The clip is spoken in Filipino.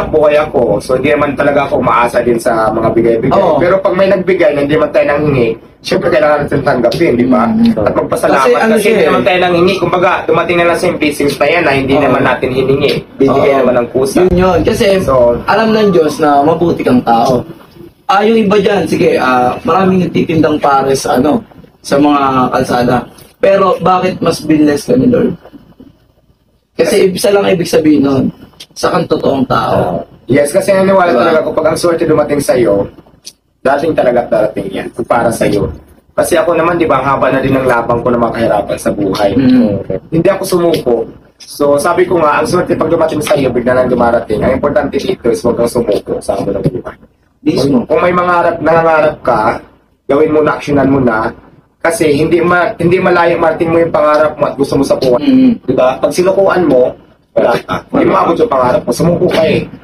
buhay ako, so hindi naman talaga ako umaasa din sa mga bigay-bigay. Oo. Pero pag may nagbigay na hindi naman tayo nanghingi, syempre kailangan natin tanggapin, di ba? At magpasalamat Kasi ano kasi siya hindi eh. naman tayo nanghingi. Kumbaga, dumating na lang sa blessings na yan na hindi Oo. naman natin hiningi. Bibigay Oo. naman ng kusa. Yun. Kasi So, alam ng Diyos na mabuti kang tao. Yung iba dyan, sige, maraming nagtitindang pares sa mga kalsada. Pero bakit mas binless ka ni Lord? Kasi isa lang ibig sabihin nun, sa kang totoong tao. yes, kasi naniwala Diba? talaga kapag ang swerte dumating sa'yo, dating talaga darating yan para sa'yo. Kasi ako naman, di ba, ang haba na din ng labang ko na makahirapan sa buhay. Hindi ako sumuko. So, sabi ko nga, ang swerte pag dumating sa'yo, bigla lang dumarating. Ang importante dito is huwag kang sumuko sa amo ng buhay. Mismo. Kung may nangangarap ka, gawin mo na, aksyonan mo na. Kasi hindi malayo marating mo yung pangarap mo at gusto mo sa buhay. Diba? Pag sinukuan mo, wala ka. Hindi mo abot yung pangarap mo, sumuko ka eh.